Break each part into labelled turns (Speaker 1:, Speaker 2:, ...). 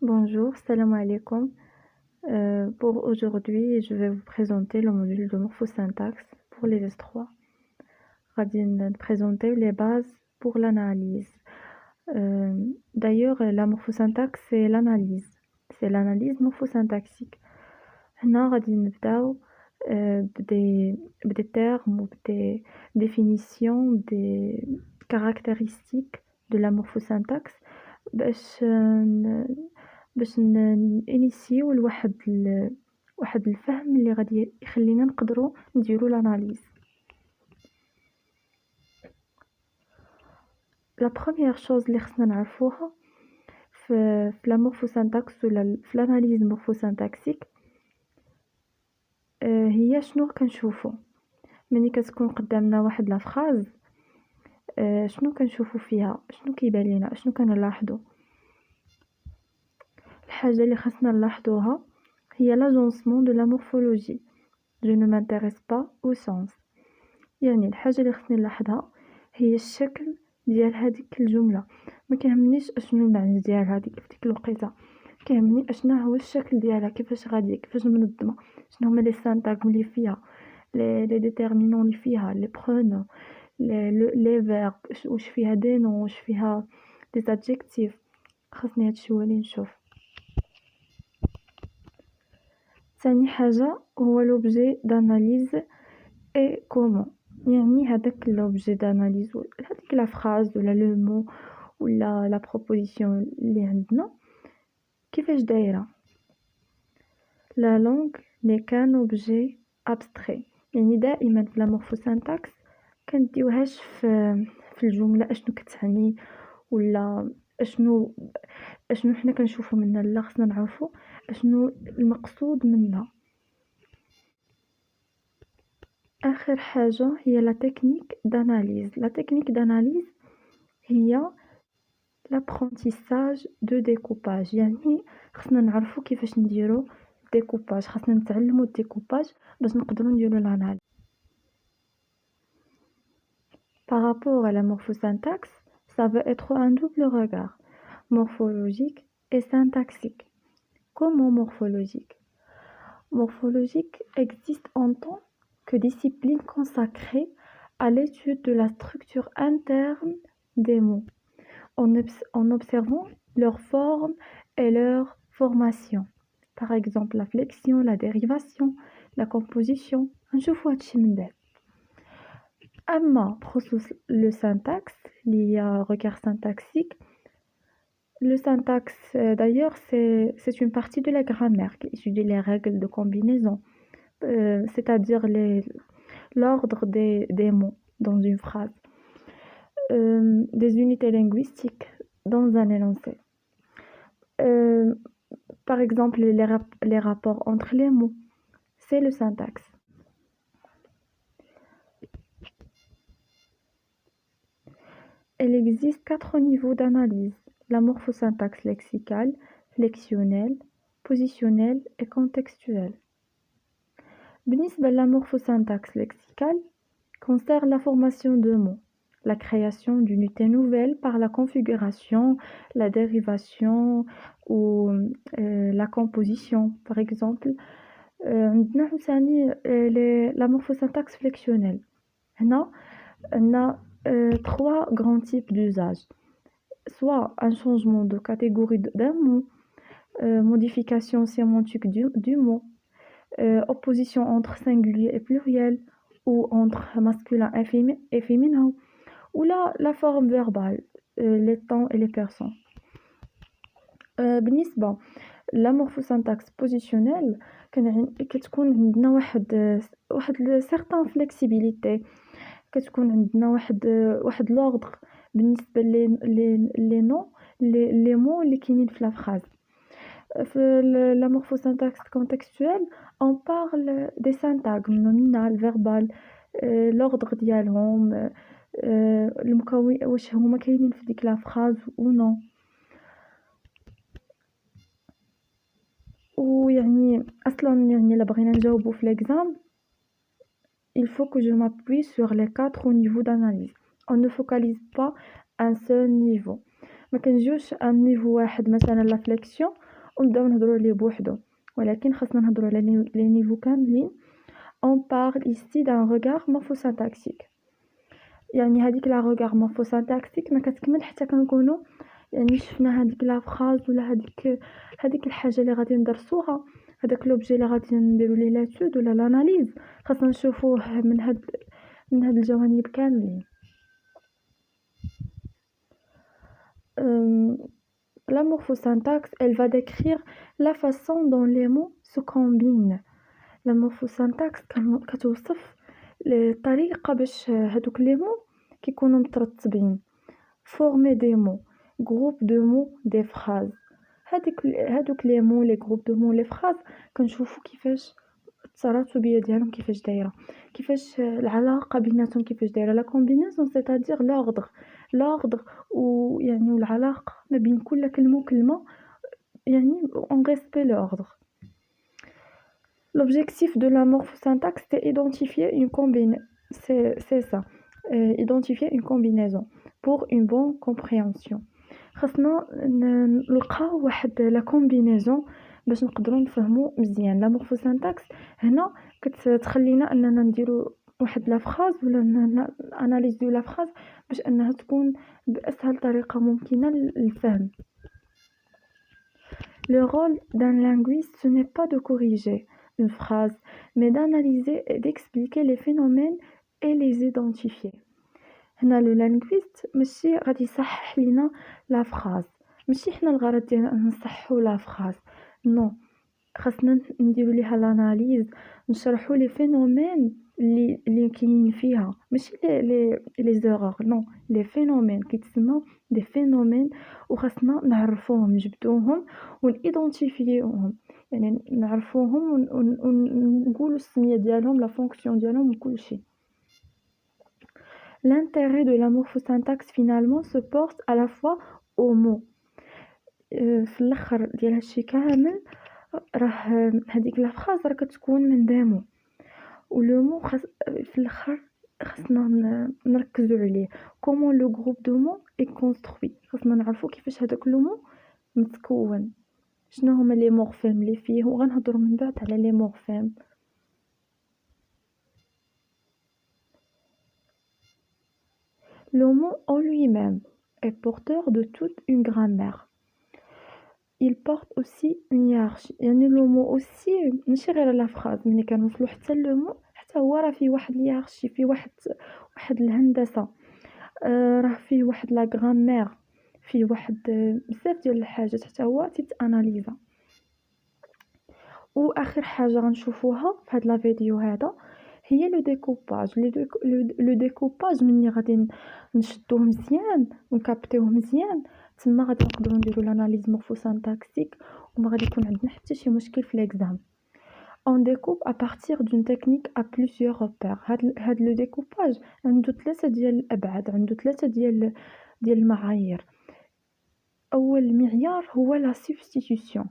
Speaker 1: Bonjour, salam alaikum. Pour aujourd'hui, je vais vous présenter le module de morphosyntaxe pour les S3. غادي présenter les bases pour l'analyse. D'ailleurs, la morphosyntaxe, c'est l'analyse morphosyntaxique. هنا غادي نبداو بدي termes ou des définitions, des caractéristiques de la morphosyntaxe باش نانيسيو واحد الفهم اللي غادي يخلينا نقدروا نديروا l'analyse. La première chose اللي خصنا نعرفوها في la morphosyntaxe ولا في l'analyse morphosyntaxique هي شنو كنشوفوا ملي كتكون قدامنا واحد لا فراز. شنو كنشوفوا فيها، شنو كيبان لينا، شنو كنلاحظوا. الحاجه اللي خصنا نلاحظوها هي l'agencement de la morphologie. Je ne m'intéresse pas au sens. يعني الحاجه اللي خصني نلاحظها هي الشكل ديال هذيك الجمله. ما كيهمنيش اشنو المعنى ديال هذيك في ديك الوقيته، كيهمني اشنا هو الشكل ديالها، كيفاش غادي، كيفاش منظمه، شنو هما لي سانتاغم اللي فيها، لي ديتيرمينون اللي فيها، لي برونو، لي فيرب، واش فيها دي نون، واش فيها دي ادجكتيف. خاصني هادشي هو اللي نشوف. ثاني حاجه هو لوبجي داناليز اي كومون. يعني هذاك لوبجي داناليز، هذيك لا فراز ولا لو مو ولا لا بروبوزيسيون اللي عندنا كيفاش دايره. لا لونغ ني كان اوبجي ابستري. يعني دائما في لا مورفوسينتاكس كنديوهاش في الجمله اشنو كتعني ولا اشنو حنا كنشوفو منها. لا، خصنا نعرفو اشنو المقصود منها. اخر حاجه هي لا تكنيك داناليز. لا تكنيك داناليز هي l'apprentissage de découpage. يعني خصنا نعرفو كيفاش نديرو découpage، خصنا نتعلمو découpage باش نقدرو نديرو l'analyse. Par rapport à la morphosyntaxe, ça va être un double regard, morphologique et syntaxique. Comment morphologique? Morphologique existe en tant que discipline consacrée à l'étude de la structure interne des mots, en observant leur forme et leur formation. Par exemple, la flexion, la dérivation, la composition. نشوفوا هادشي من بعد. أما processus le syntaxe, il y a un regard syntaxique. Le syntaxe, d'ailleurs, c'est une partie de la grammaire qui étudie les règles de combinaison, c'est-à-dire l'ordre des mots dans une phrase, des unités linguistiques dans un énoncé. Par exemple, les rapports entre les mots, c'est le syntaxe. Il existe 4 niveaux d'analyse: la morphosyntaxe lexicale, flexionnelle, positionnelle et contextuelle. بالنسبة la morphosyntaxe lexicale concerne la formation de mots, la création d'unités nouvelles par la configuration, la dérivation ou la composition. Par exemple, عندنا ثاني la morphosyntaxe flexionnelle. هنا عندنا 3 grands types d'usage: soit un changement de catégorie d'un mot, modification sémantique du mot, opposition entre singulier et pluriel, ou entre masculin et féminin, ou la forme verbale, les temps et les personnes. بالنسبة la morphosyntaxe positionnelle كتكون عندنا واحد certain flexibilité. كتكون عندنا واحد l'ordre بالنسبة les noms, les mots اللي كاينين في la phrase. في la morphosyntaxe contextuelle on parle des syntagmes nominal, verbal, l'ordre ديالهم، المكون واش هما كاينين في ديك la phrase ou non. ويعني اصلا يعني الا بغينا نجاوبو في l'examen, il faut que je m'appuie sur les 4 niveaux d'analyse. On ne focalise pas un seul niveau. ما كنجيوش un niveau واحد مثلا la flexion ونبداو نهضروا عليه بوحدو، ولكن خاصنا نهضروا على لي نيفو كاملين. on parle ici d'un regard morphosyntaxique. يعني هذيك لا regard morphosyntaxique ما كتكمل حتى كنكونوا يعني شفنا هذيك لا phrase ولا هذيك الحاجه اللي غادي ندرسوها، هذاك لوبجي اللي غادي نديروا ليه لاتود ولا لاناليز، خاصنا نشوفوه من هاد الجوانب كاملين. La morphosyntaxe, elle va décrire la façon dont les mots se combinent. La morphosyntaxe كتوصف الطريقة باش هادوك لي مو كيكونوا مترتبين. Former des mots, groupe de mots, des phrases. هادوك لي مو لي groupe de mots, les phrases كنشوفوا كيفاش التراتبية ديالهم كيفاش دايرة، كيفاش العلاقة بيناتهم كيفاش دايرة. لا combinaison c'est-à-dire l'ordre ويعني العلاقة ما بين كل كلمة وكلمة، يعني on respecte l'ordre. L'objectif de la morphosyntaxe c'est identifier une combinaison, c'est ça, identifier une combinaison pour une bonne compréhension. خاصنا نلقاو واحد لا combinaison باش نقدروا نفهموا مزيان. لا مورفوسينتاكس هنا كتخلينا اننا نديروا واحد لا فراز ولا اناليزيو لا فراز باش انها تكون باسهل طريقه ممكنه للفهم. Le rôle d'un linguiste ce n'est pas de corriger une phrase mais d'analyser et d'expliquer les phénomènes et les identifier. هنا لو لانغويست ماشي غادي يصحح لينا لا فراز، ماشي حنا الغرض ديالنا نصححوا لا فراز، نو خاصنا نديروا ليها لاناليز، نشرحوا لي فينومين اللي كاينين فيها، ماشي لي زيرور، نو لي فينومين كيتسموا دي فينومين، وخاصنا نعرفوهم نجبدوهم ونيدونتيفيوهم، يعني نعرفوهم ونقولوا السميه ديالهم لا فونكسيون ديالهم وكل شيء. L'intérêt de la morphosyntaxe finalement se porte à la fois aux mots. في الاخر ديال هادشي كامل راه هذيك لا فراز راه كتكون من دامو، ولو مو في الاخر خاصنا نركزوا عليه. comment le groupe de mots est construit، خاصنا نعرفوا كيفاش هذاك لو مو متكون، شنو هما لي مورفيم اللي فيه، وغنهضروا من بعد على لي مورفيم. Le mot en lui-même est porteur de toute une grammaire. Il porte aussi une hiérarchie. يعني le mot aussi ماشي غير لا phrase، ملي كنوصلوا حتى le mot حتى هو راه فيه واحد الهيرارشي، فيه واحد الهندسة، راه فيه واحد لا grammaire، فيه واحد بزاف ديال الحاجات حتى هو تيتاناليزا. واخر حاجة غنشوفوها في هاد لا فيديو هذا هي لو ديكوباج. لو ديكوباج مني غادي نشدوه مزيان ونكابتيوه مزيان، تما غادي نقدروا نديروا لاناليز مورفوسينتاكسيك وما غادي يكون عندنا حتى شي مشكل في ليكزام. on découpe à partir d'une technique à plusieurs repères. هاد لو ديكوباج عنده 3 ديال الابعاد، عنده 3 ديال المعايير. اول معيار هو la substitution.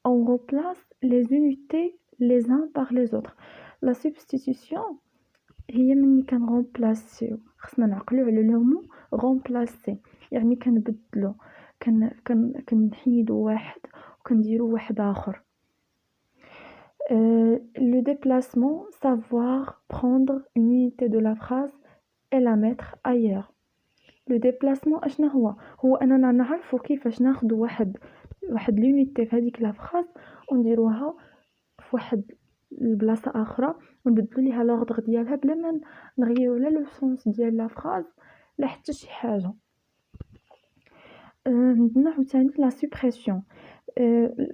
Speaker 1: on replace les unités les uns par les autres. la substitution هي مني كنغومبلاسيو، خصنا نعقلوا على لو مو غومبلاسي، يعني كنبدلو، كنحيدو واحد وكنديرو واحد اخر. le déplacement, savoir prendre une unité de la phrase et la mettre ailleurs. le déplacement اشنا هو اننا نعرفوا كيفاش ناخذ واحد لونيتي في هذيك لا فراز ونديروها في واحد البلاصه اخرى ونبدلوا ليها لوردر ديالها بلا ما نغيروا لا لو سونس ديال لا فراز لا حتى شي حاجه. عندنا عاوتاني لا سوبريسيون.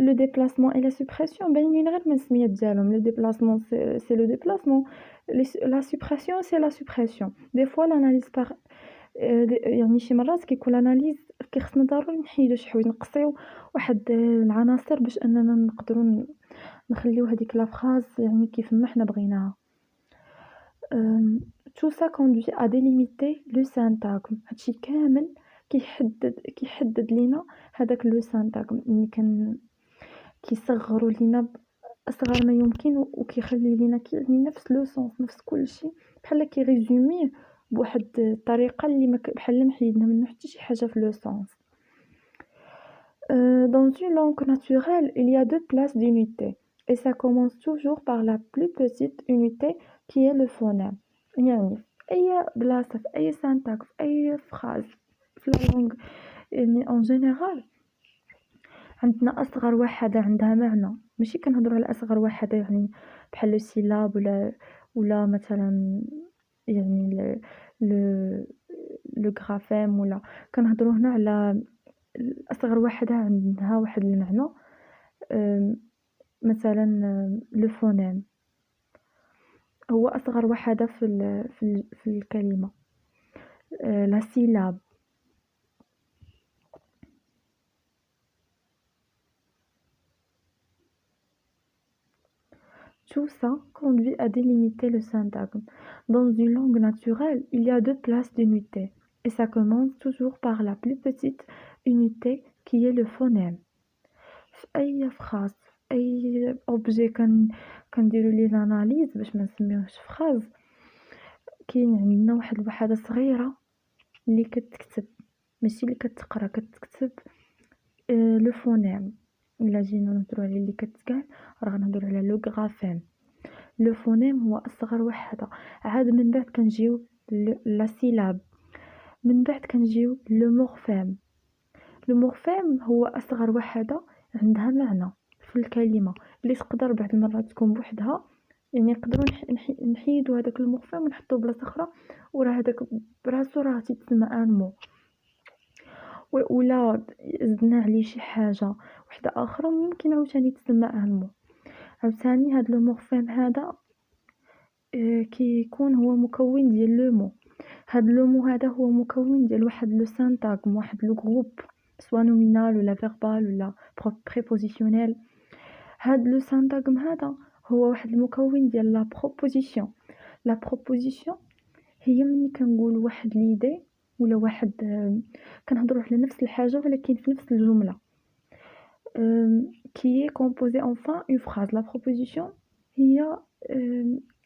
Speaker 1: le déplacement et la suppression باينين غير من السميات ديالهم. le déplacement c'est le déplacement, la suppression c'est la suppression. des fois l'analyse par يعني شي مرات كيكون الاناليز كيخصنا ضروري نحيدو شي حوايج، نقصيو واحد العناصر باش اننا نقدروا نخليو هذيك لا فراز يعني كيف ما حنا بغيناها. tout ça conduit à délimiter le syntagme. هادشي كامل كيحدد لينا هذاك لو سانتاغم، ملي كيصغروا لينا اصغر ما يمكن وكيخلي لينا كيعني نفس لو سونس نفس كل شيء، بحال كيريزوميه بواحد الطريقه اللي بحال ما حيدنا منه حتى شي حاجه في لو سونس. Dans une langue naturelle, il y a deux places d'unité, et ça commence toujours par la plus petite unité qui est le phonème. يعني في أي بلاصة في أي syntaxe في أي phrase في la langue يعني en général عندنا أصغر وحدة عندها معنى، ماشي كنهضرو على أصغر وحدة يعني بحال le syllabe ولا مثلا يعني le graphème ولا كنهضرو هنا على أصغر وحدة عندها واحد المعنى. مثلا le phonème هو أصغر وحدة في الكلمة. la syllabe. Tout ça conduit à délimiter le syntagme. Dans une langue naturelle, il y a deux places d'unité, et ça commence toujours par la plus petite unité qui est le phonème. في أي phrase في أي objet كنديرو ليه l'analyse باش ما نسميوهش phrase كاين عندنا واحد الوحدة صغيرة اللي كتكتب ماشي اللي كتقرا كتكتب لو فونيم. الا جينا نهضروا على اللي كتقال راه غنهضروا على لو غرافيم. لو فونيم هو اصغر وحده، عاد من بعد كنجيو لا سيلاب، من بعد كنجيو لو مورفيم. لو مورفيم هو اصغر وحده عندها معنى في الكلمه اللي تقدر بعض المرات تكون بوحدها، يعني نقدروا نحيدوا هذاك المورفيم ونحطوه بلاصه اخرى وراه هذاك براسو راه تيتسمى ان مو، ولا زدنا عليه شي حاجه وحده اخرى ممكن عاوتاني يتسمى ان مو. عاوتاني هاد لو مورفيم هذا كيكون هو مكون ديال لو مو. هاد لو مو هذا هو مكون ديال واحد لو سانتاغم، واحد لو جروب سوا نومينال ولا فيربال ولا بريبوزيسيونيل. هاد لو سانتاغم هذا هو واحد المكون ديال لا بروبوزيسيون. لا بروبوزيسيون هي ملي كنقول واحد ليدي ولا واحد كنهضروا على نفس الحاجه ولكن في نفس الجمله qui est composé enfin une phrase. La proposition هي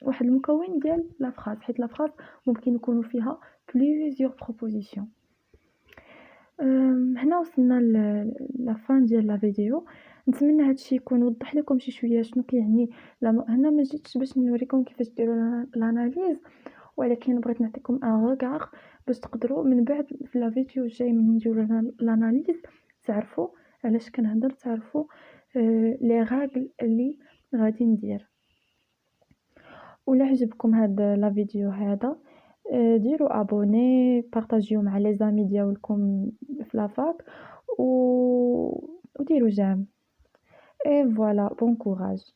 Speaker 1: واحد المكون ديال لا phrase، حيت لا phrase ممكن يكونوا فيها plusieurs propositions. هنا وصلنا لا فان ديال لا فيديو. نتمنى هادشي يكون وضح لكم شي شويه شنو كيعني. هنا ما جيتش باش نوريكم كيفاش ديروا لاناليز، ولكن بغيت نعطيكم ان ريغار باش تقدروا من بعد في لا فيديو الجاي من نديروا لاناليز تعرفوا علاش كنهضر، تعرفوا لي راغل اللي غادي ندير. ولا عجبكم هاد لا فيديو هذا ديروا ابوني، بارطاجيو مع لي زامي ديالكم في لافاك وديروا جيم. اي فوالا، بون كوراج.